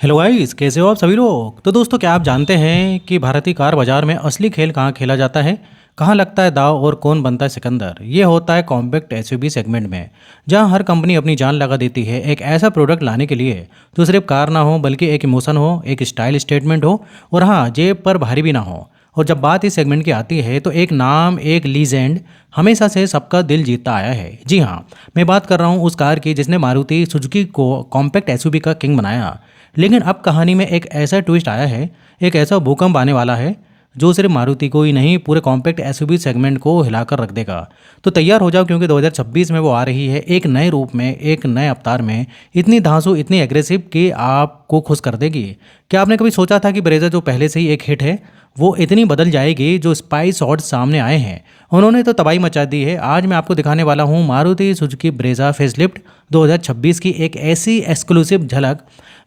Hello guys, कैसे हो आप सभी लोग। तो दोस्तों, क्या आप जानते हैं कि भारतीय कार बाजार में असली खेल कहाँ खेला जाता है, कहाँ लगता है दाव और कौन बनता है सिकंदर। ये होता है कॉम्पैक्ट एसयूवी सेगमेंट में, जहाँ हर कंपनी अपनी जान लगा देती है एक ऐसा प्रोडक्ट लाने के लिए जो सिर्फ कार ना हो बल्कि एक इमोशन हो, एक स्टाइल स्टेटमेंट हो और हाँ, जेब पर भारी भी ना हो। और जब बात इस सेगमेंट की आती है तो एक नाम, एक लीजेंड हमेशा से सबका दिल जीतता आया है। जी हाँ, मैं बात कर रहा हूँ उस कार की जिसने मारुति सुजुकी को कॉम्पैक्ट एसयूवी का किंग बनाया। लेकिन अब कहानी में एक ऐसा ट्विस्ट आया है, एक ऐसा भूकंप आने वाला है जो सिर्फ मारुति को ही नहीं, पूरे कॉम्पैक्ट एसयूवी सेगमेंट को हिलाकर रख देगा। तो तैयार हो जाओ, क्योंकि 2026 में वो आ रही है एक नए रूप में, एक नए अवतार में, इतनी धांसू, इतनी एग्रेसिव कि आपको खुश कर देगी। क्या आपने कभी सोचा था कि ब्रेजा जो पहले से ही एक हिट है वो इतनी बदल जाएगी। जो स्पाई शॉट्स सामने आए हैं उन्होंने तो तबाही मचा दी है। आज मैं आपको दिखाने वाला हूँ मारुति सुजुकी ब्रेजा फेसलिफ्ट 2026 की एक ऐसी एक्सक्लूसिव झलक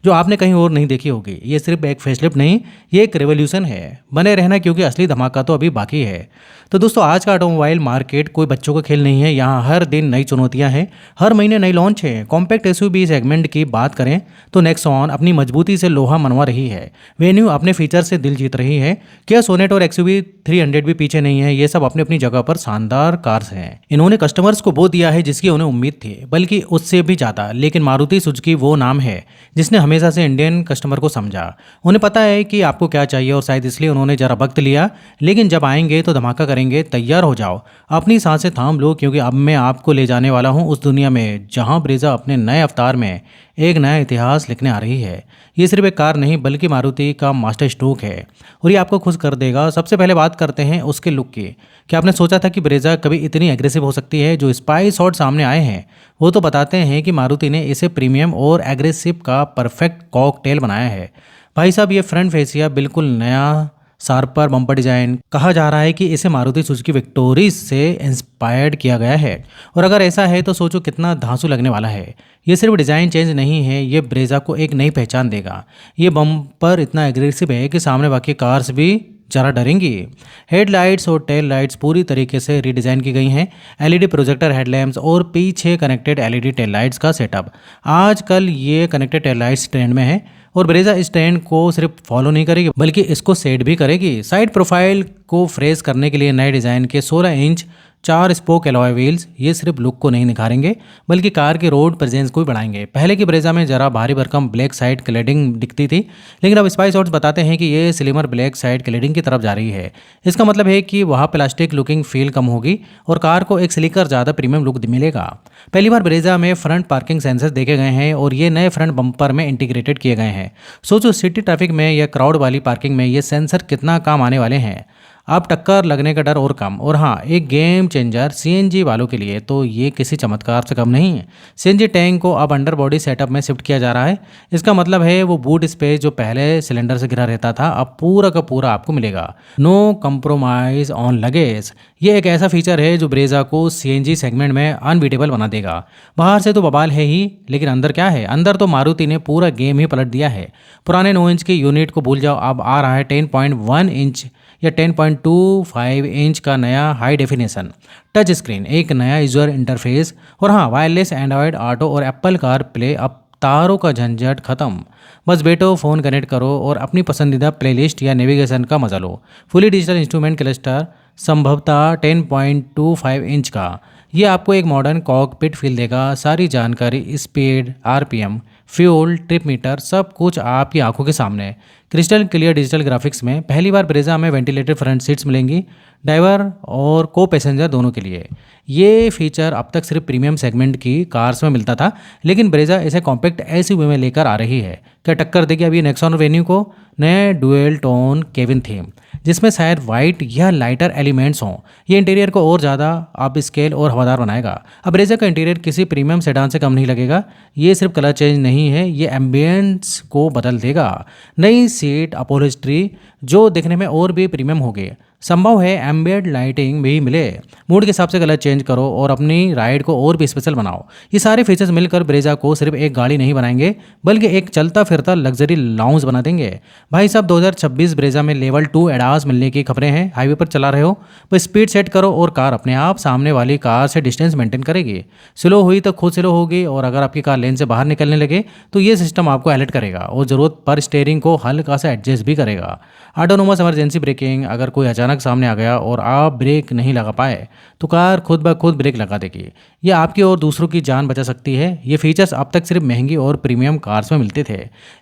जो आपने कहीं और नहीं देखी होगी। ये सिर्फ एक फेसलिफ्ट नहीं, ये एक रेवोल्यूशन है। बने रहना, क्योंकि असली धमाका तो अभी बाकी है। तो दोस्तों, आज का ऑटोमोबाइल मार्केट कोई बच्चों का खेल नहीं है। यहाँ हर दिन नई चुनौतियाँ हैं, हर महीने नई लॉन्च है। कॉम्पैक्ट एसयूवी सेगमेंट की बात करें तो नेक्सॉन अपनी मजबूती से लोहा मनवा रही है, वेन्यू अपने फीचर से दिल जीत रही है, क्या सोनेट और एक्सयूवी 300 भी पीछे नहीं है। ये सब अपनी अपनी जगह पर शानदार कार्स हैं। इन्होंने कस्टमर्स को वो दिया है जिसकी उन्हें उम्मीद थी, बल्कि उससे भी ज़्यादा। लेकिन मारुति सुजुकी वो नाम है जिसने हमेशा से इंडियन कस्टमर को समझा। उन्हें पता है कि आपको क्या चाहिए और शायद इसलिए उन्होंने जरा वक्त लिया, लेकिन जब आएंगे तो धमाका करेंगे। तैयार हो जाओ, अपनी सांसें थाम लो, क्योंकि अब मैं आपको ले जाने वाला हूं उस दुनिया में जहां ब्रेजा अपने नए अवतार में एक नया इतिहास लिखने आ रही है। ये सिर्फ एक कार नहीं बल्कि मारुति का मास्टर स्ट्रोक है और ये आपको खुश कर देगा। सबसे पहले बात करते हैं उसके लुक की। क्या आपने सोचा था कि ब्रेजा कभी इतनी एग्रेसिव हो सकती है। जो स्पाई शॉट सामने आए हैं वो तो बताते हैं कि मारुति ने इसे प्रीमियम और एग्रेसिव का परफेक्ट कॉकटेल बनाया है। भाई साहब, ये फ्रंट फेसिया बिल्कुल नया शार्पर बम्पर डिजाइन, कहा जा रहा है कि इसे मारुति सुजुकी विक्टोरिस से इंस्पायर्ड किया गया है। और अगर ऐसा है तो सोचो कितना धांसू लगने वाला है। ये सिर्फ डिज़ाइन चेंज नहीं है, ये ब्रेजा को एक नई पहचान देगा। ये बम्पर इतना एग्रेसिव है कि सामने बाकी कार्स भी जरा डरेंगी। हेडलाइट्स और टेल लाइट्स पूरी तरीके से रीडिज़ाइन की गई हैं। एलईडी प्रोजेक्टर हेडलैम्प्स और पीछे कनेक्टेड एलईडी टेल लाइट्स का सेटअप। आजकल ये कनेक्टेड टेल लाइट्स ट्रेंड में है और ब्रेजा इस ट्रेंड को सिर्फ फॉलो नहीं करेगी बल्कि इसको सेट भी करेगी। साइड प्रोफाइल को फ्रेश करने के लिए नए डिज़ाइन के 16 इंच 4 स्पोक एलॉय व्हील्स ये सिर्फ लुक को नहीं निखारेंगे बल्कि कार के रोड प्रेजेंस को भी बढ़ाएंगे। पहले की ब्रेजा में जरा भारी भरकम ब्लैक साइड क्लेडिंग दिखती थी, लेकिन अब स्पाई शॉट्स बताते हैं कि ये स्लिमर ब्लैक साइड क्लेडिंग की तरफ जा रही है। इसका मतलब है कि वहाँ प्लास्टिक लुकिंग फील कम होगी और कार को एक स्लीकर ज़्यादा प्रीमियम लुक मिलेगा। पहली बार ब्रेजा में फ्रंट पार्किंग सेंसर देखे गए हैं और ये नए फ्रंट बम्पर में इंटीग्रेटेड किए गए हैं। सोचो सिटी ट्रैफिक में या क्राउड वाली पार्किंग में ये सेंसर कितना काम आने वाले हैं। अब टक्कर लगने का डर और कम। और हाँ, एक गेम चेंजर सीएनजी वालों के लिए तो ये किसी चमत्कार से कम नहीं है। सीएनजी टैंक को अब अंडर बॉडी सेटअप में शिफ्ट किया जा रहा है। इसका मतलब है वो बूट स्पेस जो पहले सिलेंडर से घिरा रहता था अब पूरा का पूरा आपको मिलेगा। No compromise on luggage. ये एक ऐसा फीचर है जो ब्रेजा को सीएनजी सेगमेंट में अनबीटेबल बना देगा। बाहर से तो बवाल है ही, लेकिन अंदर क्या है। अंदर तो मारुति ने पूरा गेम ही पलट दिया है। पुराने 9 इंच की यूनिट को भूल जाओ, अब आ रहा है 10.1 इंच या 10.25 इंच का नया हाई डेफिनेशन टच स्क्रीन, एक नया यूजर इंटरफेस और हाँ, वायरलेस एंड्रॉयड ऑटो और एप्पल कार प्ले। अब तारों का झंझट खत्म, बस बैठो, फ़ोन कनेक्ट करो और अपनी पसंदीदा प्लेलिस्ट या नेविगेशन का मजा लो। फुली डिजिटल इंस्ट्रूमेंट क्लस्टर, संभवतः 10.25 इंच का, ये आपको एक मॉडर्न कॉकपिट फील देगा। सारी जानकारी, speed, RPM, fuel, trip meter, सब कुछ आपकी आंखों के सामने। क्रिस्टल क्लियर डिजिटल ग्राफिक्स में पहली बार ब्रेजा में वेंटिलेटेड फ्रंट सीट्स मिलेंगी, ड्राइवर और को पैसेंजर दोनों के लिए। ये फीचर अब तक सिर्फ प्रीमियम सेगमेंट की कार्स में मिलता था, लेकिन ब्रेजा इसे कॉम्पैक्ट एसयूवी में लेकर आ रही है। क्या टक्कर देगी अब ये नेक्सॉन और वेन्यू को। नए डुअल टोन केबिन थीम जिसमें शायद वाइट या लाइटर एलिमेंट्स हों, ये इंटीरियर को और ज़्यादा अप स्केल और हवादार बनाएगा। अब ब्रेजा का इंटीरियर किसी प्रीमियम सेडान से कम नहीं लगेगा। ये सिर्फ कलर चेंज नहीं है, ये एम्बियंस को बदल देगा। नई सीट अपहोल्स्ट्री जो दिखने में और भी प्रीमियम होगी। संभव है एम्बिएंट लाइटिंग भी मिले। मूड के हिसाब से कलर चेंज करो और अपनी राइड को और भी स्पेशल बनाओ। ये सारे फीचर्स मिलकर ब्रेजा को सिर्फ एक गाड़ी नहीं बनाएंगे, बल्कि एक चलता फिरता लग्जरी लाउंज बना देंगे। भाई साहब, 2026 ब्रेजा में लेवल 2 एडास मिलने की खबरें हैं। हाईवे पर चला रहे हो तो स्पीड सेट करो और कार अपने आप सामने वाली कार से डिस्टेंस मेंटेन करेगी। स्लो हुई तो खुद स्लो होगी, और अगर आपकी कार लेन से बाहर निकलने लगे तो ये सिस्टम आपको अलर्ट करेगा और ज़रूरत पर स्टीयरिंग को हल्का सा एडजस्ट भी करेगा। ऑटोनोमस इमरजेंसी ब्रेकिंग, अगर कोई अचानक सामने आ गया और आप ब्रेक नहीं लगा पाए तो कार खुद ब खुद ब्रेक लगा देगी। ये आपकी और दूसरों की जान बचा सकती है। ये फीचर्स अब तक सिर्फ महंगी और प्रीमियम कार्स में मिलते थे,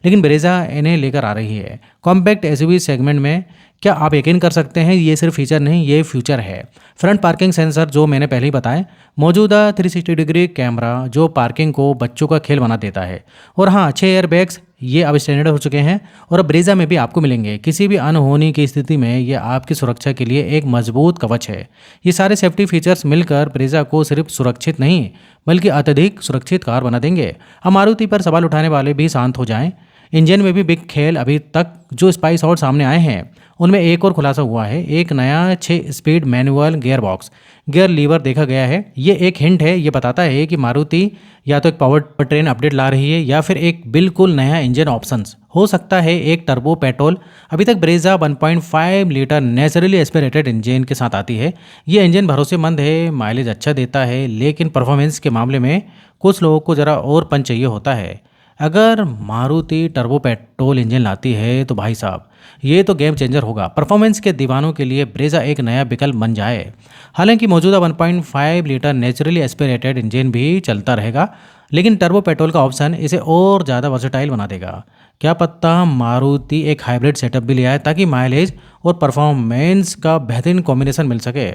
लेकिन ब्रेजा इन्हें लेकर आ रही है कॉम्पैक्ट एसयूवी सेगमेंट में। क्या आप यकीन कर सकते हैं, ये सिर्फ फीचर नहीं, ये फ्यूचर है। फ्रंट पार्किंग सेंसर जो मैंने पहले ही बताया, मौजूदा 360 डिग्री कैमरा जो पार्किंग को बच्चों का खेल बना देता है, और हाँ 6 एयरबैग्स ये अब स्टैंडर्ड हो चुके हैं और अब ब्रेजा में भी आपको मिलेंगे। किसी भी अनहोनी की स्थिति में ये आपकी सुरक्षा के लिए एक मजबूत कवच है। ये सारे सेफ्टी फीचर्स मिलकर ब्रेजा को सिर्फ सुरक्षित नहीं बल्कि अत्यधिक सुरक्षित कार बना देंगे। अब मारुति पर सवाल उठाने वाले भी शांत हो जाएं। इंजन में भी बिग खेल अभी तक जो स्पाइस और सामने आए हैं उनमें एक और खुलासा हुआ है। एक नया 6 speed manual gear box gear lever देखा गया है। ये एक हिंट है, ये बताता है कि मारुति या तो एक पावर ट्रेन अपडेट ला रही है या फिर एक बिल्कुल नया इंजन ऑप्शंस हो सकता है। एक टर्बो पेट्रोल। अभी तक Brezza 1.5 litre naturally aspirated engine के साथ आती है। ये इंजन भरोसेमंद है, माइलेज अच्छा देता है, लेकिन परफॉर्मेंस के मामले में कुछ लोगों को ज़रा और पंच चाहिए होता है। अगर मारुति टर्बो पेट्रोल इंजन लाती है तो भाई साहब ये तो गेम चेंजर होगा। परफॉर्मेंस के दीवानों के लिए ब्रेजा एक नया विकल्प बन जाए। हालांकि मौजूदा 1.5 लीटर नेचुरली एस्पिरेटेड इंजन भी चलता रहेगा, लेकिन टर्बो पेट्रोल का ऑप्शन इसे और ज़्यादा वर्सेटाइल बना देगा। क्या पता मारुति एक हाइब्रिड सेटअप भी ले आए ताकि माइलेज और परफॉर्मेंस का बेहतरीन कॉम्बिनेशन मिल सके।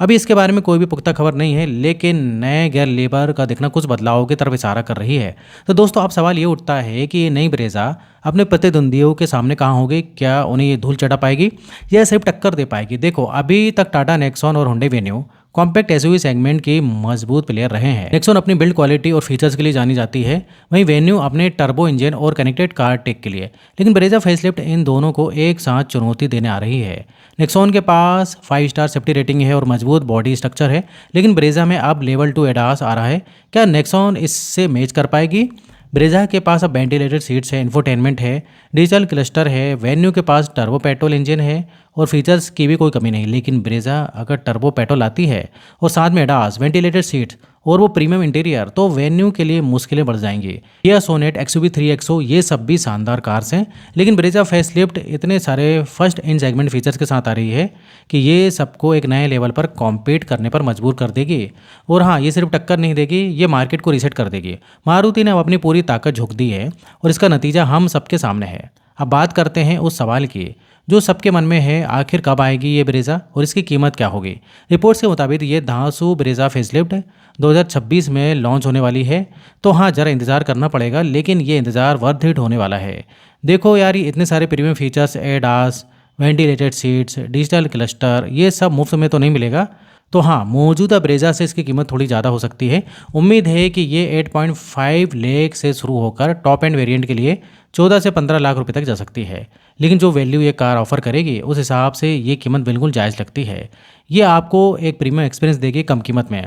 अभी इसके बारे में कोई भी पुख्ता खबर नहीं है, लेकिन नए गियर लीवर का दिखना कुछ बदलाव की तरफ इशारा कर रही है। तो दोस्तों, अब सवाल ये उठता है कि ये नई ब्रेजा अपने प्रतिद्वंदियों के सामने कहाँ होगी? क्या उन्हें ये धूल चटा पाएगी या सिर्फ टक्कर दे पाएगी? देखो, अभी तक टाटा नेक्सॉन और Hyundai venue compact SUV segment के मजबूत प्लेयर रहे हैं। नेक्सॉन अपनी बिल्ड क्वालिटी और फीचर्स के लिए जानी जाती है, वहीं वेन्यू अपने टर्बो इंजन और कनेक्टेड कार टेक के लिए। लेकिन ब्रेजा फेसलिफ्ट इन दोनों को एक साथ चुनौती देने आ रही है। नेक्सॉन के पास 5 स्टार सेफ्टी रेटिंग है और मजबूत बॉडी स्ट्रक्चर है, लेकिन ब्रेजा में अब लेवल 2 एडास आ रहा है। क्या नेक्सॉन इससे मैच कर पाएगी? ब्रेजा के पास अब वेंटिलेटेड सीट्स है, इंफोटेनमेंट है, डिजिटल क्लस्टर है। वेन्यू के पास टर्बो पेट्रोल इंजन है और फीचर्स की भी कोई कमी नहीं। लेकिन ब्रेजा अगर टर्बो पेट्रोल आती है और साथ में एडास, वेंटिलेटेड सीट्स और वो प्रीमियम इंटीरियर, तो वेन्यू के लिए मुश्किलें बढ़ जाएंगी। किया सोनेट, XUV 3XO ये सब भी शानदार कार्स हैं, लेकिन ब्रेजा फेसलिफ्ट इतने सारे फर्स्ट इन सेगमेंट फीचर्स के साथ आ रही है कि ये सबको एक नए लेवल पर कॉम्पीट करने पर मजबूर कर देगी। और हाँ, ये सिर्फ टक्कर नहीं देगी, ये मार्केट को रीसेट कर देगी। मारुति ने अब अपनी पूरी ताकत झोंक दी है और इसका नतीजा हम सबके सामने है। अब बात करते हैं उस सवाल की जो सबके मन में है, आखिर कब आएगी ये ब्रेजा और इसकी कीमत क्या होगी? रिपोर्ट्स के मुताबिक ये धांसू ब्रेजा फेसलिफ्ट 2026 में लॉन्च होने वाली है। तो हाँ, ज़रा इंतज़ार करना पड़ेगा, लेकिन ये इंतज़ार वर्थ इट होने वाला है। देखो यार, ये इतने सारे premium features, ADAS, ventilated seats, digital cluster, ये सब मुफ्त में तो नहीं मिलेगा। तो हाँ, मौजूदा ब्रेजा से इसकी कीमत थोड़ी ज़्यादा हो सकती है। उम्मीद है कि ये 8.5 लाख से शुरू होकर टॉप एंड वेरिएंट के लिए 14 से 15 लाख रुपए तक जा सकती है। लेकिन जो वैल्यू ये कार ऑफर करेगी उस हिसाब से ये कीमत बिल्कुल जायज़ लगती है। ये आपको एक प्रीमियम एक्सपीरियंस देगी कम कीमत में।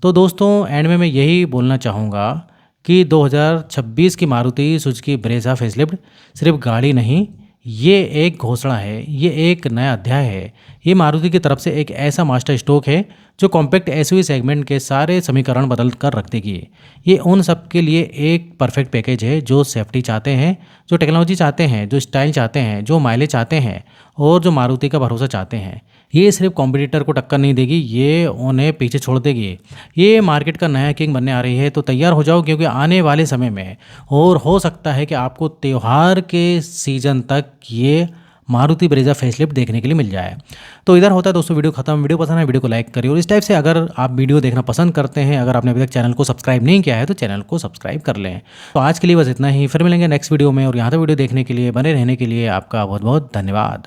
तो दोस्तों, एंड में मैं यही बोलना चाहूँगा कि 2026 की मारुति सुजुकी ब्रेजा फेसलिफ्ट सिर्फ गाड़ी नहीं, ये एक घोषणा है, ये एक नया अध्याय है। ये मारुति की तरफ से एक ऐसा मास्टर स्ट्रोक है जो कॉम्पैक्ट एसयूवी सेगमेंट के सारे समीकरण बदल कर रख देगी। ये उन सब के लिए एक परफेक्ट पैकेज है जो सेफ्टी चाहते हैं, जो टेक्नोलॉजी चाहते हैं, जो स्टाइल चाहते हैं, जो माइलेज चाहते हैं और जो मारुति का भरोसा चाहते हैं। ये सिर्फ कॉम्पिटिटर को टक्कर नहीं देगी, ये उन्हें पीछे छोड़ देगी। ये मार्केट का नया किंग बनने आ रही है। तो तैयार हो जाओ, क्योंकि आने वाले समय में और हो सकता है कि आपको त्यौहार के सीजन तक ये मारुति ब्रेजा फेसलिफ्ट देखने के लिए मिल जाए। तो इधर होता है दोस्तों वीडियो खत्म। वीडियो पसंद है वीडियो को लाइक करिए और इस टाइप से अगर आप वीडियो देखना पसंद करते हैं, अगर आपने अभी तक चैनल को सब्सक्राइब नहीं किया है तो चैनल को सब्सक्राइब कर लें। तो आज के लिए बस इतना ही, फिर मिलेंगे नेक्स्ट वीडियो में। और यहाँ तक वीडियो देखने के लिए, बने रहने के लिए आपका बहुत बहुत धन्यवाद।